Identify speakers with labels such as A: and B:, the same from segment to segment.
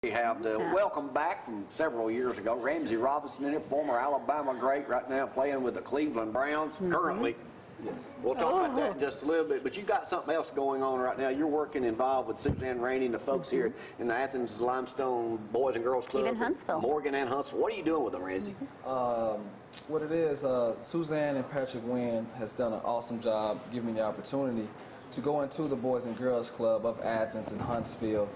A: We have the welcome back from several years ago, Ramzee Robinson in it, former Alabama great, right now playing with the Cleveland Browns currently.
B: Yes.
A: We'll talk about that in just a little bit, but you got something else going on right now. You're working involved with Suzanne Rainey and the folks here in the Athens Limestone Boys and Girls Club.
C: Even Huntsville.
A: Morgan and Huntsville. What are you doing with them, Ramzee?
B: What it is, Suzanne and Patrick Wynn has done an awesome job giving me the opportunity to go into the Boys and Girls Club of Athens and Huntsville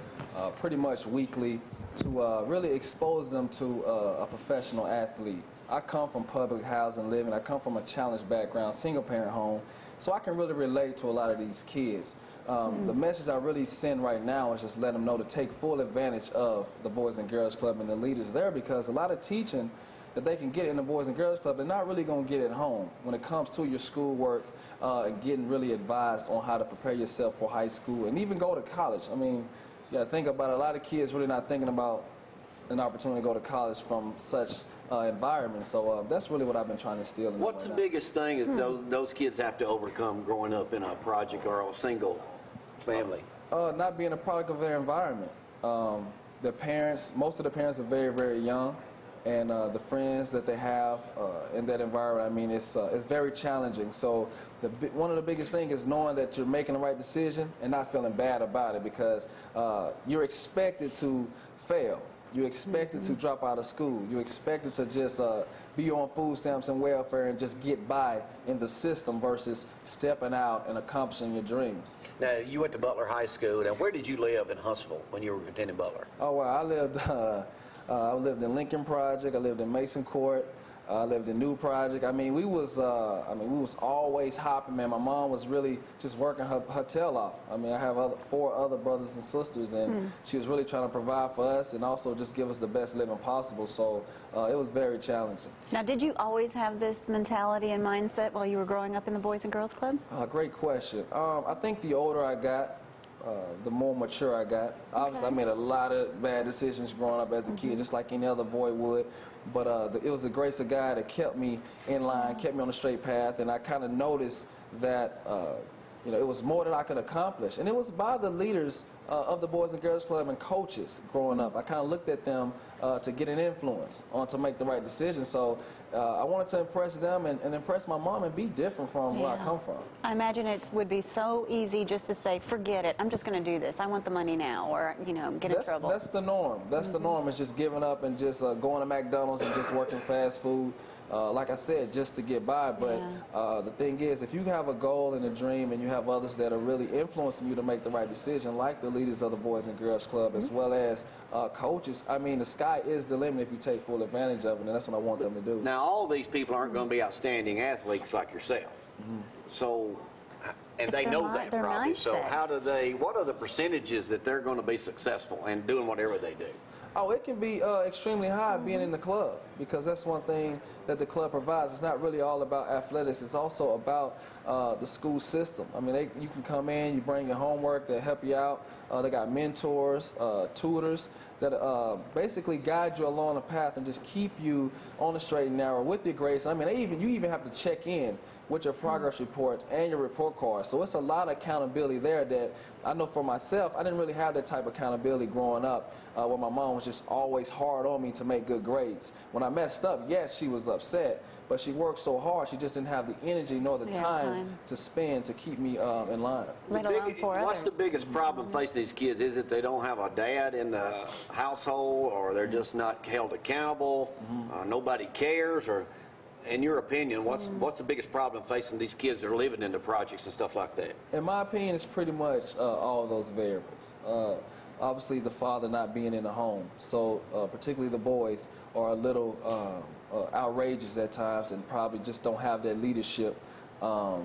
B: pretty much weekly to really expose them to a professional athlete. I come from public housing living. I come from a challenged background, single parent home, so I can really relate to a lot of these kids. The message I really send right now is just let them know to take full advantage of the Boys and Girls Club and the leaders there, because a lot of teaching that they can get in the Boys and Girls Club, they're not really going to get at home when it comes to your schoolwork and getting really advised on how to prepare yourself for high school and even go to college. I mean, you got to think about it. A lot of kids really not thinking about an opportunity to go to college from such environment. So that's really what I've been trying to instill in them.
A: What's the biggest thing that those kids have to overcome growing up in a project or a single family?
B: Not being a product of their environment. Their parents, most of the parents are very, very young, and the friends that they have in that environment, I mean, it's very challenging. So one of the biggest things is knowing that you're making the right decision and not feeling bad about it, because you're expected to fail. You're expected to drop out of school. You're expected to just be on food stamps and welfare and just get by in the system versus stepping out and accomplishing your dreams.
A: Now, you went to Butler High School. Now, where did you live in Huntsville when you were attending Butler?
B: Oh, well, I lived in Lincoln Project. I lived in Mason Court. I lived in New Project. I mean, we was always hopping, man. My mom was really just working her tail off. I mean, I have 4 other brothers and sisters, and she was really trying to provide for us and also just give us the best living possible. So it was very challenging.
C: Now, did you always have this mentality and mindset while you were growing up in the Boys and Girls Club?
B: Great question. I think the older I got, the more mature I got. Obviously, I made a lot of bad decisions growing up as a kid, just like any other boy would. But it was the grace of God that kept me in line, kept me on the straight path, and I kind of noticed that you know, it was more that I could accomplish. And it was by the leaders of the Boys and Girls Club and coaches growing up. I kind of looked at them to get an influence on to make the right decision. So I wanted to impress them and impress my mom and be different from where I come from.
C: I imagine it would be so easy just to say, forget it, I'm just going to do this. I want the money now, or, you know, get in trouble.
B: That's the norm. That's the norm, is just giving up and just going to McDonald's and just working fast food. Like I said, just to get by. But the thing is, if you have a goal and a dream and you have others that are really influencing you to make the right decision, like the leaders of the Boys and Girls Club, as well as coaches, I mean, the sky is the limit if you take full advantage of it, and that's what I want them to do.
A: Now, all these people aren't going to be outstanding athletes like yourself. So, and they know that probably. So how do they, what are the percentages that they're going to be successful in doing whatever they do?
B: Oh, it can be extremely high being in the club, because that's one thing that the club provides. It's not really all about athletics. It's also about the school system. I mean, you can come in, you bring your homework, they help you out. They got mentors, tutors that basically guide you along the path and just keep you on the straight and narrow with your grades. I mean, you even have to check in with your progress report and your report card. So it's a lot of accountability there that I know for myself, I didn't really have that type of accountability growing up, where my mom was just always hard on me to make good grades. When I messed up, yes, she was upset, but she worked so hard, she just didn't have the energy nor the time to spend to keep me in line.
A: What's the biggest problem facing these kids? Is it they don't have a dad in the household, or they're just not held accountable, nobody cares, or in your opinion, what's the biggest problem facing these kids that are living in the projects and stuff like that?
B: In my opinion, it's pretty much all of those variables. Obviously, the father not being in the home, so particularly the boys are a little outrageous at times and probably just don't have that leadership, over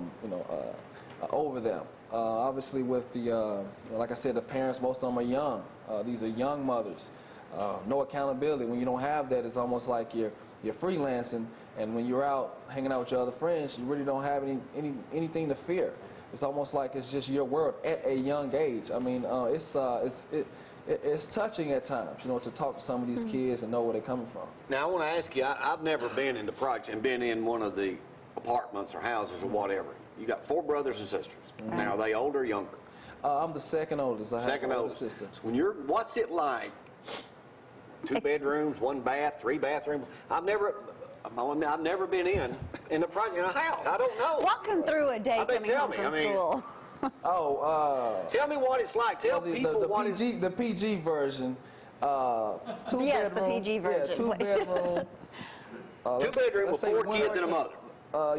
B: them. Obviously, with the, like I said, the parents, most of them are young. These are young mothers. No accountability. When you don't have that, it's almost like you're freelancing, and when you're out hanging out with your other friends, you really don't have anything to fear. It's almost like it's just your world at a young age. I mean, it's touching at times, you know, to talk to some of these kids and know where they're coming from.
A: Now, I want to ask you, I've never been in the project and been in one of the apartments or houses or whatever. You got 4 brothers and sisters. Now, are they older or younger?
B: I'm the second oldest. I have an older sister.
A: What's it like 2 bedrooms, 1 bath, 3 bathrooms. I've never been in a project in a house. I don't know.
C: Walk them through a day coming home from school.
A: Tell me what it's like. Tell people what it's
B: the PG version. 2
C: Yes,
B: bedroom,
C: the PG version.
B: 2 bedroom.
A: 2 bedroom with 4 kids and a mother.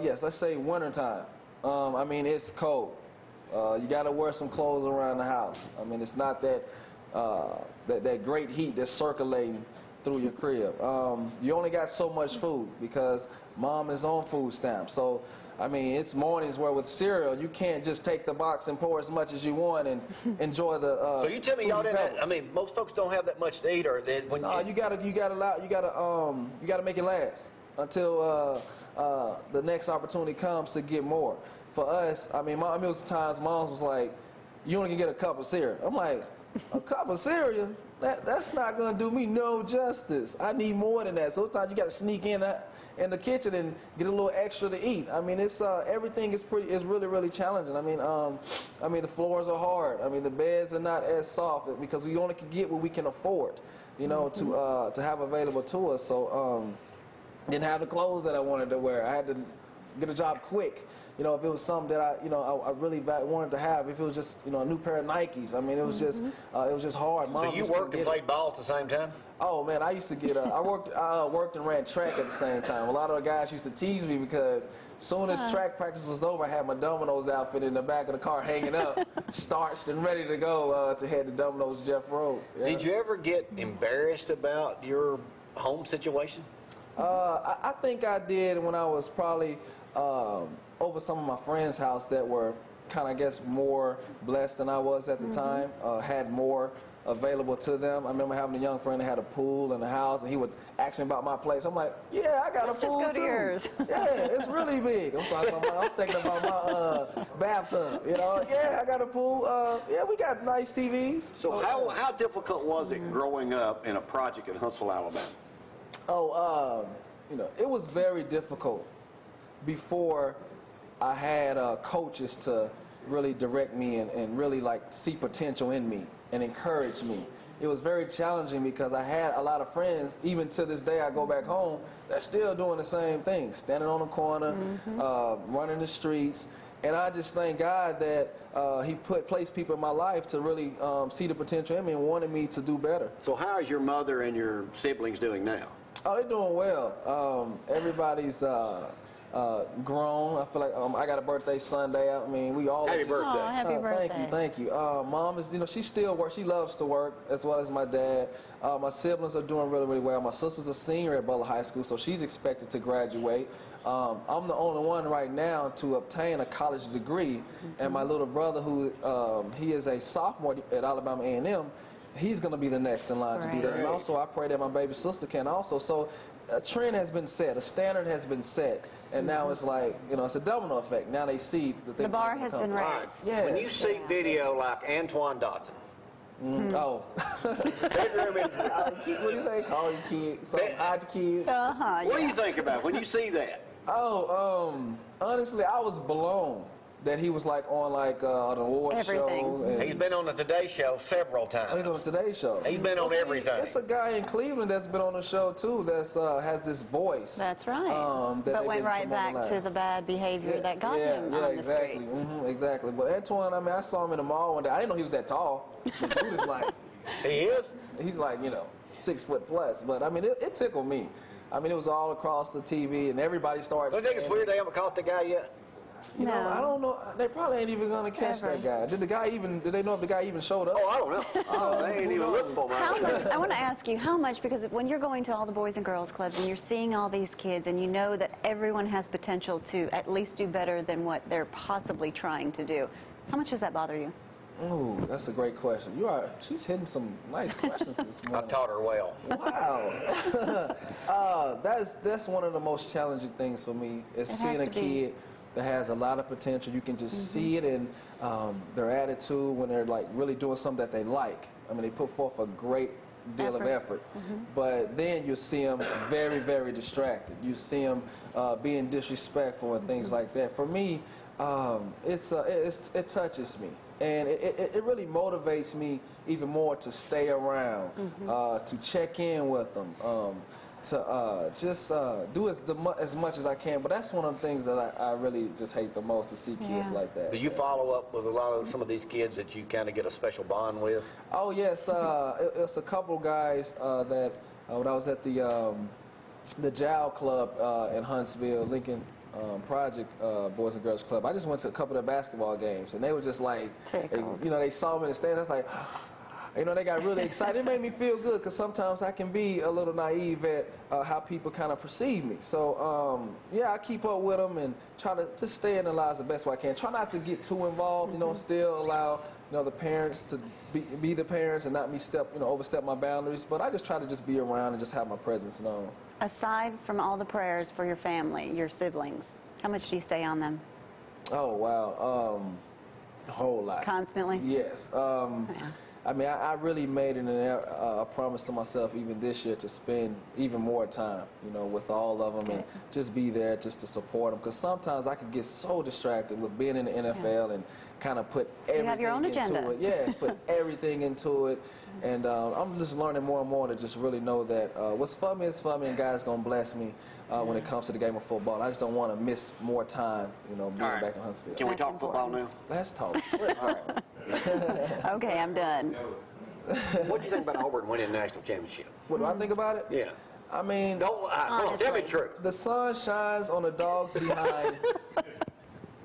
B: Yes, let's say wintertime. I mean, it's cold. You got to wear some clothes around the house. I mean, it's not that that great heat that's circulating through your crib. You only got so much food because mom is on food stamps. So, I mean, it's mornings where with cereal, you can't just take the box and pour as much as you want and enjoy the.
A: So you tell me y'all didn't. I mean, most folks don't have that much to eat, or that when.
B: No, you gotta make it last until the next opportunity comes to get more. For us, I mean, there was times Mom's was like, "You only can get a cup of cereal." I'm like, "A cup of cereal? That's not gonna do me no justice. I need more than that." So sometimes you gotta sneak in the kitchen and get a little extra to eat. I mean, it's everything is really challenging. I mean, the floors are hard. I mean, the beds are not as soft because we only can get what we can afford, you know, to have available to us. So didn't have the clothes that I wanted to wear. I had to get a job quick. You know, if it was something that I really wanted to have, if it was just, you know, a new pair of Nikes. I mean, it was just hard. Mom
A: so you worked and played ball at the same time?
B: Oh man, I used to get. I worked and ran track at the same time. A lot of the guys used to tease me because soon as track practice was over, I had my Domino's outfit in the back of the car hanging up, starched and ready to go to head to Domino's Jeff Road. Yeah.
A: Did you ever get embarrassed about your home situation?
B: I think I did when I was probably over some of my friends' house that were kind of, I guess, more blessed than I was at the time, had more available to them. I remember having a young friend that had a pool in the house, and he would ask me about my place. I'm like, yeah, I got a pool
C: just go
B: too.
C: To yours.
B: Yeah, it's really big. I'm thinking about my bathtub. You know, yeah, I got a pool. Yeah, we got nice TVs.
A: So how difficult was it growing up in a project in Huntsville, Alabama?
B: You know, it was very difficult before I had coaches to really direct me and really like see potential in me and encourage me. It was very challenging because I had a lot of friends, even to this day I go back home, they're still doing the same thing, standing on the corner, running the streets. And I just thank God that he placed people in my life to really see the potential in me and wanted me to do better. So
A: how is your mother and your siblings doing now?
B: Oh, they're doing well. Everybody's grown. I feel like I got a birthday Sunday. I mean, we all
A: happy birthday.
C: Oh, happy birthday.
B: Thank you. Mom is, you know, she still works. She loves to work as well as my dad. My siblings are doing really well. My sister's a senior at Butler High School, so she's expected to graduate. I'm the only one right now to obtain a college degree, and my little brother, who he is a sophomore at Alabama A&M, he's going to be the next in line to do that. And also, I pray that my baby sister can also. So a trend has been set, a standard has been set, and now it's like, you know, it's a domino effect. Now they see the things.
C: The bar has been raised.
A: Right.
B: Yeah.
A: When you see video like Antoine Dotson.
B: Oh.
A: Bedroom in,
B: What do you say? Call your kids. Hide your kids.
A: what do you think about when you see that?
B: Honestly, I was blown that he was like on like an award show. And
A: He's been on the Today Show several times.
B: he's on the Today Show.
A: He's been on everything.
B: It's a guy in Cleveland that's been on the show too. That's has this voice.
C: That's right. But went right back to the bad behavior that got him on the
B: exactly.
C: streets.
B: Exactly. But Antoine, I mean, I saw him in the mall one day. I didn't know he was that tall. He was like,
A: He is?
B: he's like, you know, 6 foot plus. But I mean, it tickled me. I mean, it was all across the TV, and everybody started.
A: Don't you think it's weird they haven't caught the guy yet?
B: You know, I don't know. They probably ain't even gonna catch that guy. Did they know if the guy even showed up?
A: Oh, I don't know. They ain't even looked for him.
C: How much, I want to ask you, how much, because when you're going to all the Boys and Girls Clubs and you're seeing all these kids and you know that everyone has potential to at least do better than what they're possibly trying to do, how much does that bother you?
B: Ooh, that's a great question. She's hitting some nice questions this
A: I
B: morning.
A: taught her well.
B: Wow. That's one of the most challenging things for me is seeing a kid that has a lot of potential. You can just see it in their attitude when they're like really doing something that they like. I mean, they put forth a great deal of effort. But then you see them very, very distracted. You see them being disrespectful and things like that. For me, it touches me. And it really motivates me even more to stay around, to check in with them, to just do as much as I can. But that's one of the things that I really just hate the most, to see kids like that.
A: Do you follow up with some of these kids that you kind of get a special bond with?
B: Oh, yes. It's a couple guys that when I was at the JAL Club in Huntsville, Lincoln Project Boys and Girls Club, I just went to a couple of their basketball games, and they were just like, they saw me in the stands. I was like, they got really excited. It made me feel good, because sometimes I can be a little naive at how people kind of perceive me. So, yeah, I keep up with them and try to just stay in their lives the best way I can. Try not to get too involved, still allow, the parents to be the parents and not me overstep my boundaries. But I just try to just be around and just have my presence known.
C: Aside from all the prayers for your family, your siblings, how much do you stay on them?
B: Oh, wow. A whole lot.
C: Constantly?
B: Yes. I mean, I really made it a promise to myself even this year to spend even more time, with all of them and just be there just to support them. Because sometimes I could get so distracted with being in the NFL and kind of put everything into it.
C: You have your own agenda.
B: Yes, put everything into it. And I'm just learning more and more to just really know that what's for me is for me, and God's going to bless me when it comes to the game of football. I just don't want to miss more time, being back in Huntsville.
A: Can we talk football now?
B: Let's talk.
C: Okay, I'm done.
A: What do you think about Auburn winning the national championship?
B: What do I think about it?
A: Yeah.
B: I mean,
A: tell me the truth.
B: The sun shines on the dogs behind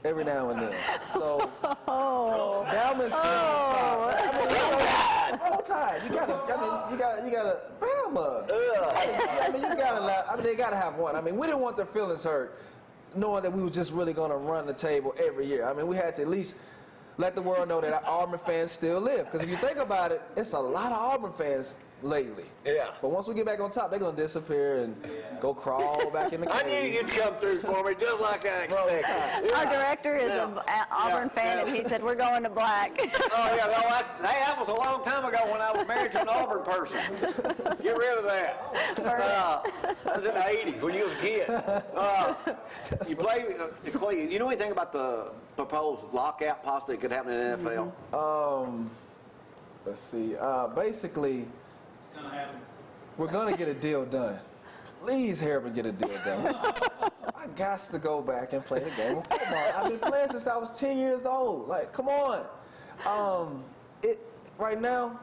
B: every now and then. So, Bama's roll tide. You gotta, Bama. I mean, they gotta have one. I mean, we didn't want their feelings hurt, knowing that we were just really gonna run the table every year. I mean, we had to at least let the world know that our Auburn fans still live. Because if you think about it, it's a lot of Auburn fans lately. Yeah. But once we get back on top, they're going to disappear and go crawl back in the cave.
A: I knew you'd come through for me just like I expected.
C: Our director is an Auburn fan, and he said, we're going to black.
A: Oh, yeah. No, that was a long time ago when I was married to an Auburn person. Get rid of that. That was in the 80s when you was a kid. You play, Clay, you know anything about the proposed lockout possibly could happen in the NFL?
B: Let's see. Basically, we're going to get a deal done. Please, Harriman, get a deal done. I got to go back and play the game of football. I've been playing since I was 10 years old. Like, come on. Right now,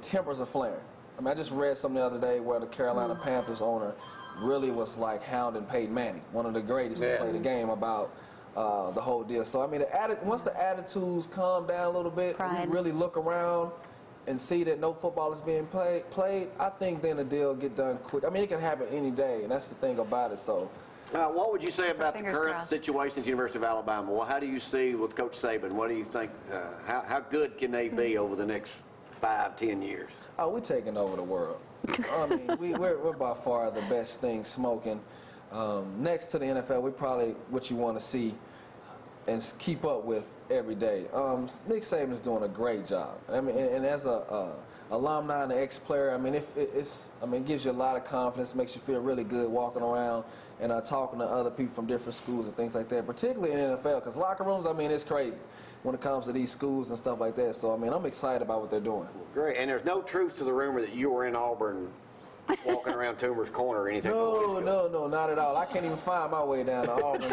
B: tempers are flaring. I mean, I just read something the other day where the Carolina Panthers owner really was like hounding Peyton Manning, one of the greatest to play the game, about the whole deal. So, I mean, once the attitudes calm down a little bit, we really look around and see that no football is being played, I think then the deal will get done quick. I mean, it can happen any day, and that's the thing about it. So,
A: what would you say about the current situation at the University of Alabama? Well, how do you see with Coach Saban? What do you think? How good can they be over the next 5-10 years?
B: Oh, we're taking over the world. I mean, we're by far the best thing smoking. Next to the NFL, we're probably what you want to see and keep up with every day. Nick Saban is doing a great job. I mean, and as a alumni and an ex-player, I mean, it gives you a lot of confidence, makes you feel really good walking around and talking to other people from different schools and things like that, particularly in the NFL, because locker rooms, I mean, it's crazy when it comes to these schools and stuff like that. So, I mean, I'm excited about what they're doing.
A: Great. And there's no truth to the rumor that you were in Auburn walking around Toomer's Corner or anything?
B: No, not at all. I can't even find my way down to Auburn.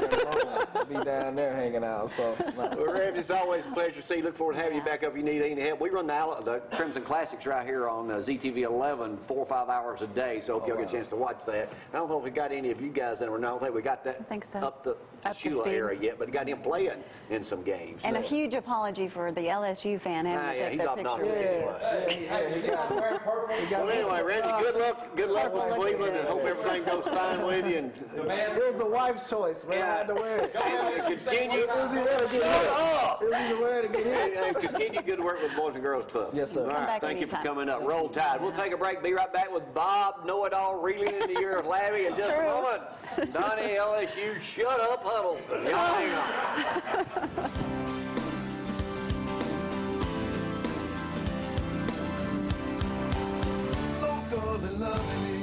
B: I'll be down there hanging out. So,
A: well, Ramzee, it's always a pleasure to see you. Look forward to having you back up if you need any help. We run the Crimson Classics right here on ZTV 11, 4 or 5 hours a day, so hope y'all get a chance to watch that. I don't know if we got any of you guys in, or no, I don't think we got that up the Sheila area yet, but got him playing in some games.
C: And a huge apology for the LSU fan having to take that picture.
A: Well, anyway, Ramzee, good luck with Cleveland, and hope everything goes fine with you. And
B: it was the wife's choice, man. I had to wear it.
A: And continue.
B: It was either wear it or get hit.
A: And continue good work with Boys and Girls Club.
B: Yes, sir.
A: All right, thank you for coming up. Roll Tide. We'll take a break. Be right back with Bob Know-It-All reeling into your Labby in just a moment. Donnie, LSU, shut up, Huddleston. Y'all hang on.
D: Loving me.